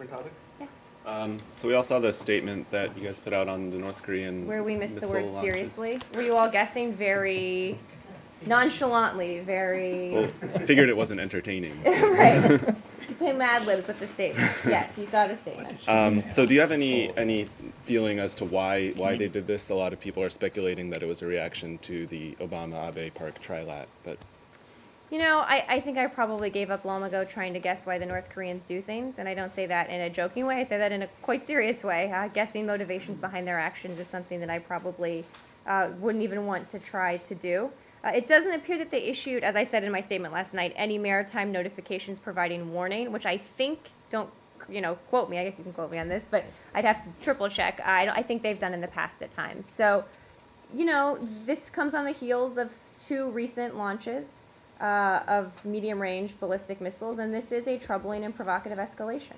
Topic? Yeah. So we all saw the statement that you guys put out on the North Korean where we missed the missile word launches. seriously. Were you all guessing very nonchalantly, very... Well, I figured it wasn't entertaining. Right. You play Mad Libs with the statement. Yes, you saw the statement. So do you have any feeling as to why they did this? A lot of people are speculating that it was a reaction to the Obama-Abe Park trilat, but... You know, I think I probably gave up long ago trying to guess why the North Koreans do things, and I don't say that in a joking way. I say that in a quite serious way. Guessing motivations behind their actions is something that I probably wouldn't even want to try to do. It doesn't appear that they issued, as I said in my statement last night, any maritime notifications providing warning, which I think, don't, quote me, I guess you can quote me on this, but I'd have to triple check. I think they've done in the past at times. So, this comes on the heels of 2 recent launches of medium-range ballistic missiles, and this is a troubling and provocative escalation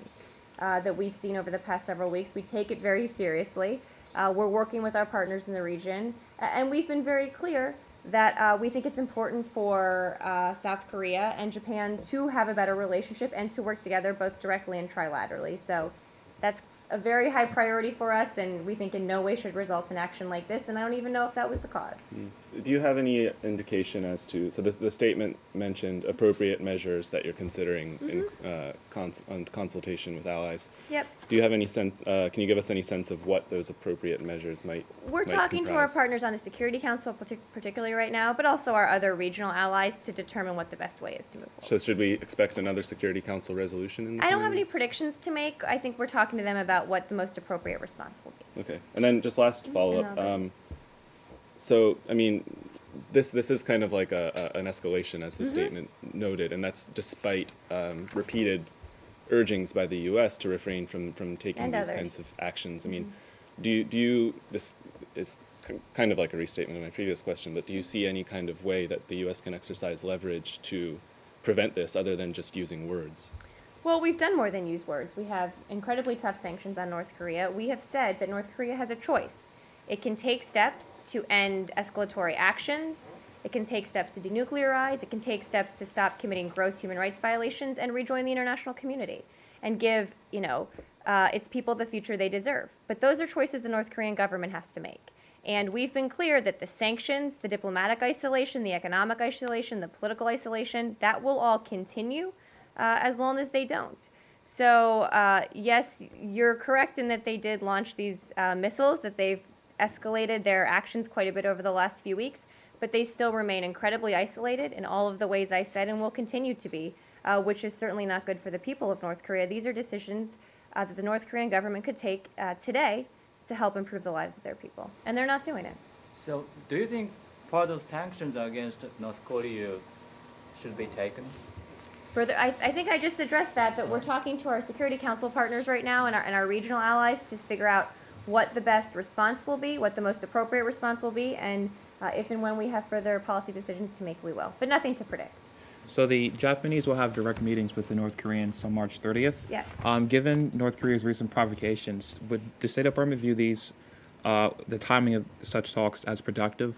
that we've seen over the past several weeks. We take it very seriously. We're working with our partners in the region, and we've been very clear that we think it's important for South Korea and Japan to have a better relationship and to work together both directly and trilaterally. So that's a very high priority for us, and we think in no way should result in action like this, and I don't even know if that was the cause. Do you have any indication as to, so the statement mentioned appropriate measures that you're considering in consultation with allies. Yep. Do you have any sense, can you give us any sense of what those appropriate measures might We're talking to our partners on the Security Council particularly right now, but also our other regional allies to determine what the best way is to move forward. So should we expect another Security Council resolution in this? I don't have any predictions to make. I think we're talking to them about what the most appropriate response will be. Okay. And then just last follow-up. So, I mean, this is kind of like an escalation, as the statement noted, and that's despite repeated urgings by the U.S. to refrain from taking these kinds of actions. I mean, do you, this is kind of like a restatement of my previous question, but do you see any kind of way that the U.S. can exercise leverage to prevent this other than just using words? Well, we've done more than use words. We have incredibly tough sanctions on North Korea. We have said that North Korea has a choice. It can take steps to end escalatory actions. It can take steps to denuclearize. It can take steps to stop committing gross human rights violations and rejoin the international community and give, its people the future they deserve. But those are choices the North Korean government has to make. And we've been clear that the sanctions, the diplomatic isolation, the economic isolation, the political isolation, that will all continue as long as they don't. So, yes, you're correct in that they did launch these missiles, that they've escalated their actions quite a bit over the last few weeks, but they still remain incredibly isolated in all of the ways I said and will continue to be, which is certainly not good for the people of North Korea. These are decisions that the North Korean government could take today to help improve the lives of their people, and they're not doing it. So, do you think further sanctions against North Korea should be taken? Further, I think I just addressed that we're talking to our Security Council partners right now and our regional allies to figure out what the best response will be, what the most appropriate response will be, and if and when we have further policy decisions to make, we will. But nothing to predict. So the Japanese will have direct meetings with the North Koreans on March 30th. Yes. Given North Korea's recent provocations, would the State Department view these, the timing of such talks as productive?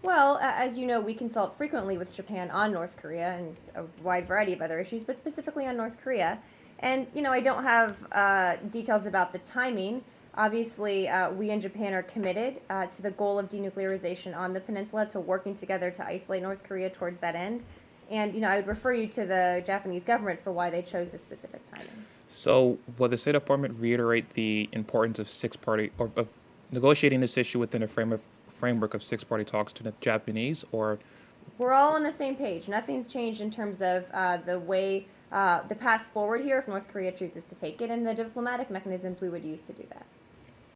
Well, as you know, we consult frequently with Japan on North Korea and a wide variety of other issues, but specifically on North Korea. And, I don't have details about the timing. Obviously, we and Japan are committed to the goal of denuclearization on the peninsula, to working together to isolate North Korea towards that end. And, I would refer you to the Japanese government for why they chose this specific timing. So will the State Department reiterate the importance of of negotiating this issue within a framework of 6-party talks to the Japanese, or? We're all on the same page. Nothing's changed in terms of the way, the path forward here if North Korea chooses to take it, and the diplomatic mechanisms we would use to do that.